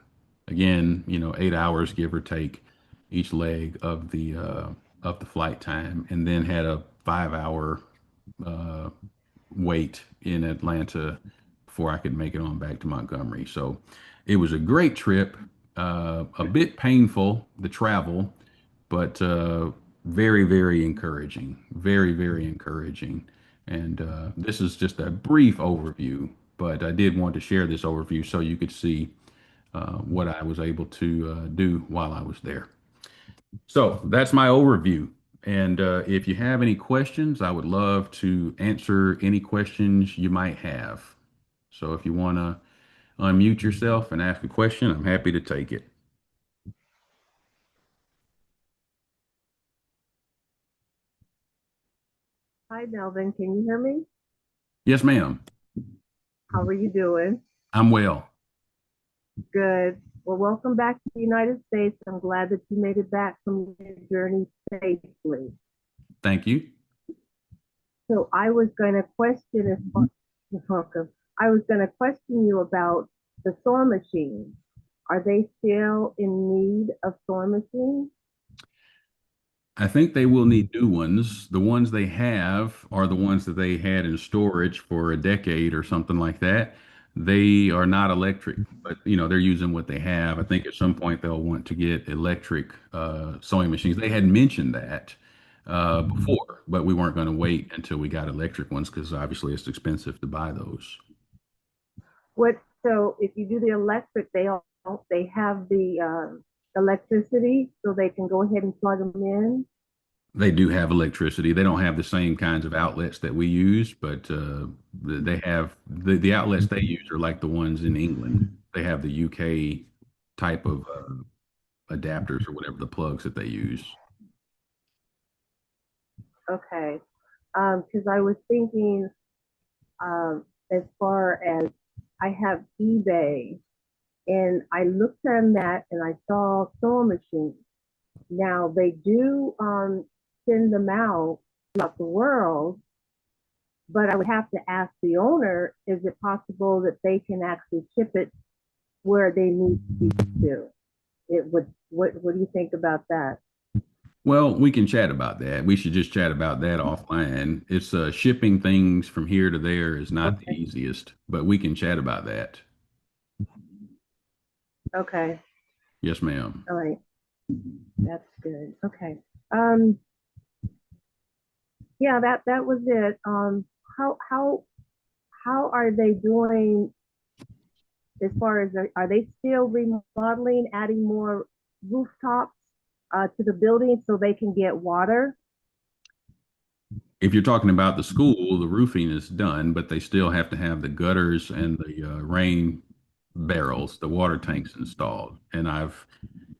Again, 8 hours give or take each leg of the flight time, and then had a 5 hour uh, wait in Atlanta before I could make it on back to Montgomery. So it was a great trip, a bit painful, the travel, but very, very encouraging. Very, very encouraging. And this is just a brief overview, but I did want to share this overview so you could see what I was able to do while I was there. So that's my overview. And if you have any questions, I would love to answer any questions you might have. So if you want to unmute yourself and ask a question, I'm happy to take it. Hi, Melvin. Can you hear me? Yes, ma'am. How are you doing? I'm well. Good. Well, welcome back to the United States. I'm glad that you made it back from your journey safely. Thank you. So I was going to question if you're welcome. I was going to question you about the sewing machines. Are they still in need of sewing machines? I think they will need new ones. The ones they have are the ones that they had in storage for a decade or something like that. They are not electric, but they're using what they have. I think at some point they'll want to get electric sewing machines. They had mentioned that before, but we weren't going to wait until we got electric ones because obviously it's expensive to buy those. What? So if you do the electric, they have the electricity, so they can go ahead and plug them in. They do have electricity. They don't have the same kinds of outlets that we use, but they have the outlets they use are like the ones in England. They have the UK type of adapters or whatever the plugs that they use. Okay. Because I was thinking, as far as I have eBay, and I looked on that and I saw sewing machines. Now they do send them out throughout the world, but I would have to ask the owner, is it possible that they can actually ship it where they need to be to? It would. What do you think about that? Well, we can chat about that. We should just chat about that offline. It's shipping things from here to there is not the Okay. easiest, but we can chat about that. Okay. Yes, ma'am. All right. That's good. Okay. Um, yeah, that was it. How how how are they doing as far as are they still remodeling, adding more rooftops to the building so they can get water? If you're talking about the school, the roofing is done, but they still have to have the gutters and the rain barrels, the water tanks installed. And I've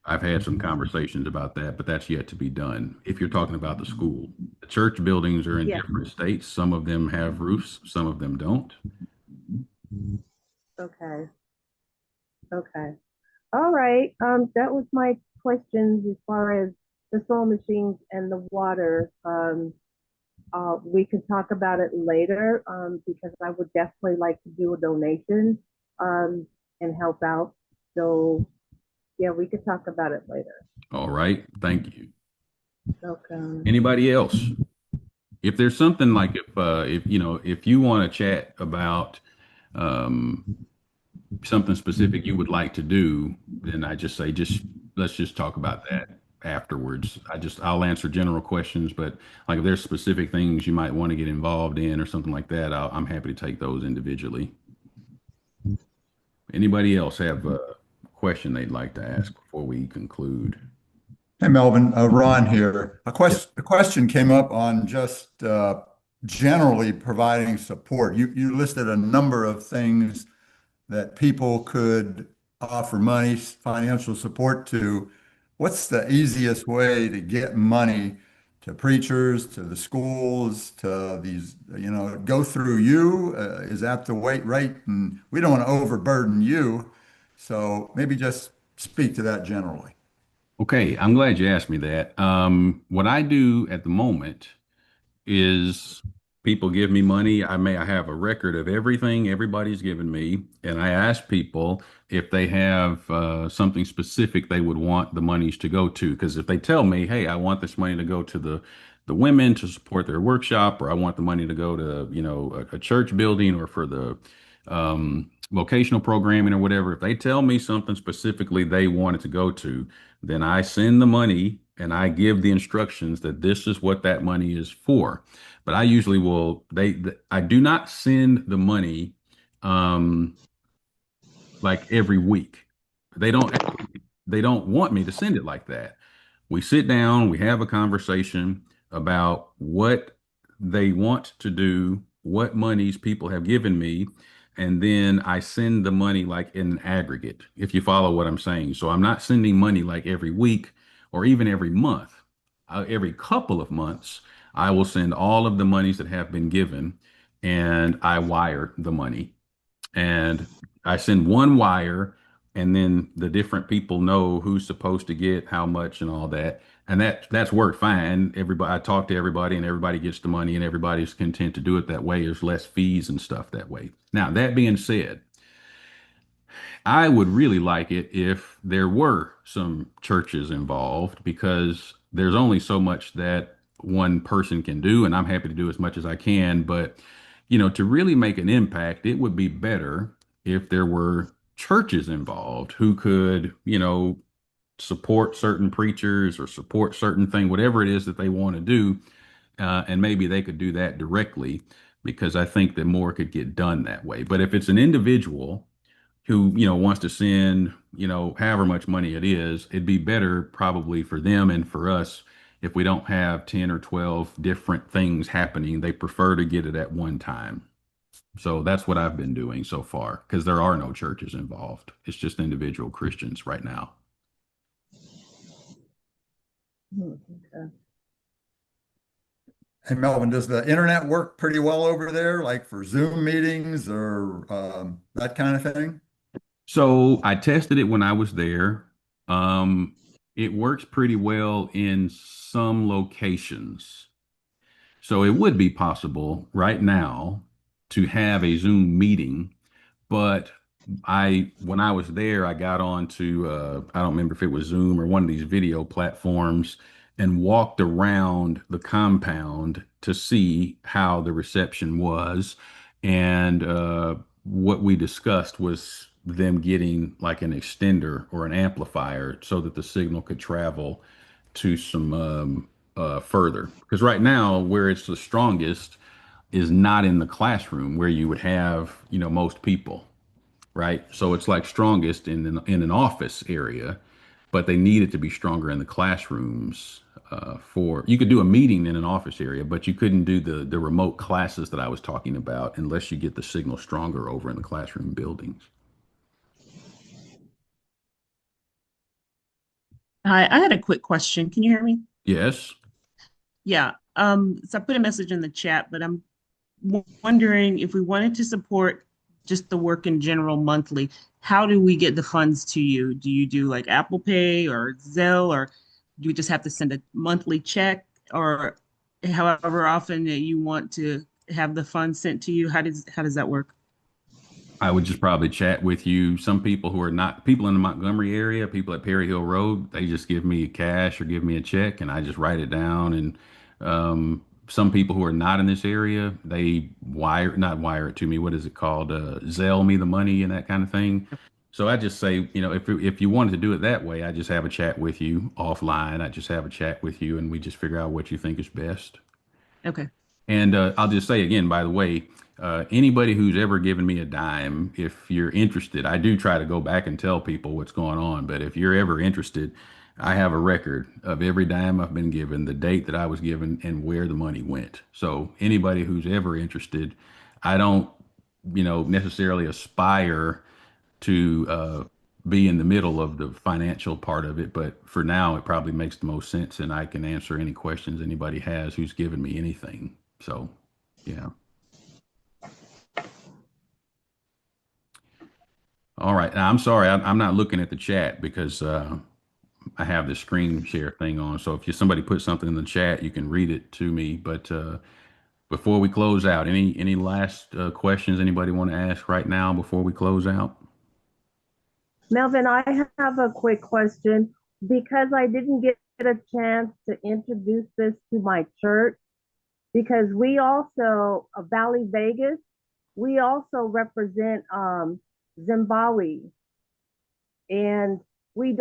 had some conversations about that, but that's yet to be done. If you're talking about the school, the church buildings are in Yeah. different states. Some of them have roofs, some of them don't. Okay. Okay. All right. That was my questions as far as the sewing machines and the water. We can talk about it later because I would definitely like to do a donation um, and help out. So yeah, we could talk about it later. All right. Thank you. Okay. Anybody else? If there's something like if you know if you want to chat about um, something specific you would like to do, then I just say just let's just talk about that afterwards. I'll answer general questions, but like if there's specific things you might want to get involved in or something like that, I'm happy to take those individually. Anybody else have a question they'd like to ask before we conclude? Hey, Melvin, Ron here. Yeah. A question came up on just generally providing support. You listed a number of things that people could offer money, financial support to. What's the easiest way to get money to preachers, to the schools, to these, go through you? Is that the way, right? And we don't want to overburden you. So maybe just speak to that generally. Okay, I'm glad you asked me that. What I do at the moment is people give me money. I have a record of everything everybody's given me, and I ask people if they have something specific they would want the monies to go to. Because if they tell me, "Hey, I want this money to go to the women to support their workshop," or "I want the money to go to a church building or for the vocational programming or whatever," if they tell me something specifically they want it to go to, then I send the money and I give the instructions that this is what that money is for. But I usually will I do not send the money um like every week. They don't they don't want me to send it like that. We sit down, we have a conversation about what they want to do, what monies people have given me, and then I send the money like in aggregate, if you follow what I'm saying. So I'm not sending money like every week or even every month. Every couple of months, I will send all of the monies that have been given and I wire the money and I send one wire, and then the different people know who's supposed to get how much and all that. And that's worked fine. Everybody, I talk to everybody, and everybody gets the money, and everybody's content to do it that way. There's less fees and stuff that way. Now, that being said, I would really like it if there were some churches involved because there's only so much that one person can do, and I'm happy to do as much as I can. But, to really make an impact, it would be better if there were churches involved who could, support certain preachers or support certain thing, whatever it is that they want to do. And maybe they could do that directly because I think that more could get done that way. But if it's an individual, who wants to send however much money it is, it'd be better probably for them and for us if we don't have 10 or 12 different things happening. They prefer to get it at one time. So that's what I've been doing so far because there are no churches involved. It's just individual Christians right now. Okay. Hey, Melvin, does the internet work pretty well over there, like for Zoom meetings or that kind of thing? So I tested it when I was there. Um, it works pretty well in some locations. So it would be possible right now to have a Zoom meeting, but when I was there, I got on to, I don't remember if it was Zoom or one of these video platforms and walked around the compound to see how the reception was. And what we discussed was them getting like an extender or an amplifier so that the signal could travel to some further. Because right now, where it's the strongest is not in the classroom where you would have, most people, right? So it's like strongest in an office area, but they need it to be stronger in the classrooms for you could do a meeting in an office area, but you couldn't do the remote classes that I was talking about unless you get the signal stronger over in the classroom buildings. Hi, I had a quick question. Can you hear me? Yes. Yeah. So I put a message in the chat, but I'm wondering if we wanted to support just the work in general monthly, how do we get the funds to you? Do you do like Apple Pay or Zelle, or do we just have to send a monthly check, or however often that you want to have the funds sent to you? How does that work? I would just probably chat with you. Some people who are not people in the Montgomery area, people at Perry Hill Road, they just give me cash or give me a check and I just write it down. And some people who are not in this area, they not wire it to me. What is it called? Zelle me the money and that kind of thing. So I just say, if you wanted to do it that way, I just have a chat with you offline. I just have a chat with you and we just figure out what you think is best. Okay. And I'll just say again, by the way, anybody who's ever given me a dime, if you're interested, I do try to go back and tell people what's going on. But if you're ever interested, I have a record of every dime I've been given, the date that I was given, and where the money went. So anybody who's ever interested, I don't, necessarily aspire to be in the middle of the financial part of it. But for now, it probably makes the most sense, and I can answer any questions anybody has who's given me anything. So, yeah. All right. Now, I'm sorry, I'm not looking at the chat because I have the screen share thing on. So if somebody puts something in the chat, you can read it to me. But before we close out, any last questions anybody want to ask right now before we close out? Melvin, I have a quick question. Because I didn't get a chance to introduce this to my church, because we also, Valley Vegas, we also represent Zimbabwe. And we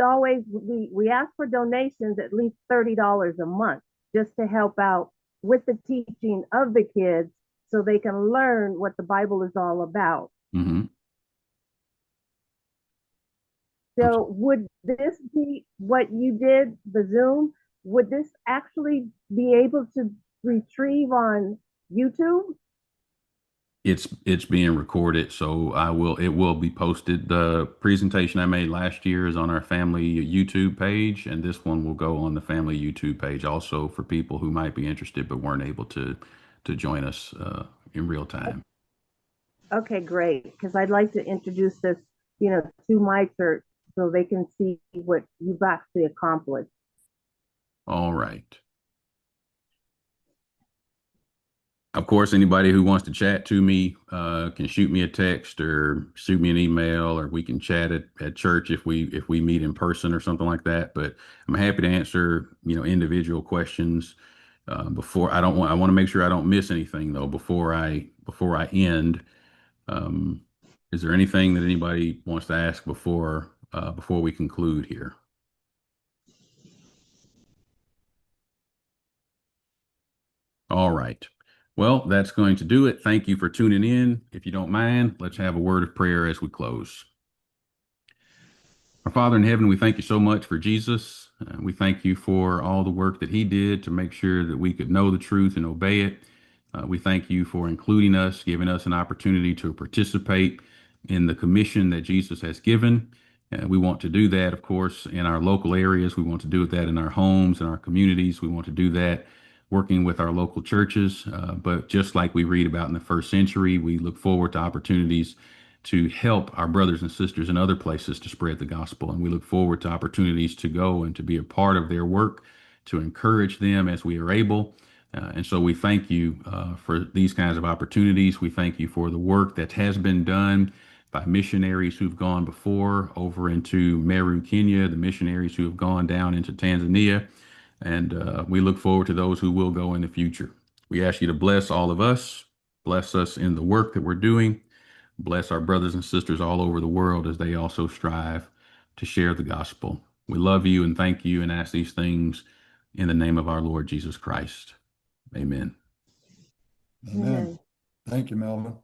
ask for donations at least $30 a month just to help out with the teaching of the kids so they can learn what the Bible is all about. Mm-hmm. So would this be what you did, the Zoom? Would this actually be able to retrieve on YouTube? It's being recorded, so it will be posted. The presentation I made last year is on our family YouTube page, and this one will go on the family YouTube page also for people who might be interested but weren't able to join us in real time. Okay, great. Because I'd like to introduce this, to my church so they can see what you've actually accomplished. All right. Of course, anybody who wants to chat to me can shoot me a text or shoot me an email, or we can chat at church if we meet in person or something like that. But I'm happy to answer individual questions. I want to make sure I don't miss anything though before I end. Um, is there anything that anybody wants to ask before we conclude here? All right. Well, that's going to do it. Thank you for tuning in. If you don't mind, let's have a word of prayer as we close. Our Father in heaven, we thank you so much for Jesus. We thank you for all the work that he did to make sure that we could know the truth and obey it. We thank you for including us, giving us an opportunity to participate in the commission that Jesus has given. We want to do that, of course, in our local areas. We want to do that in our homes, in our communities. We want to do that working with our local churches. But just like we read about in the first century, we look forward to opportunities to help our brothers and sisters in other places to spread the gospel. And we look forward to opportunities to go and to be a part of their work, to encourage them as we are able. And so we thank you for these kinds of opportunities. We thank you for the work that has been done by missionaries who've gone before over into Meru, Kenya, the missionaries who have gone down into Tanzania. And we look forward to those who will go in the future. We ask you to bless all of us, bless us in the work that we're doing. Bless our brothers and sisters all over the world as they also strive to share the gospel. We love you and thank you and ask these things in the name of our Lord Jesus Christ. Amen. Amen. Thank you, Melvin.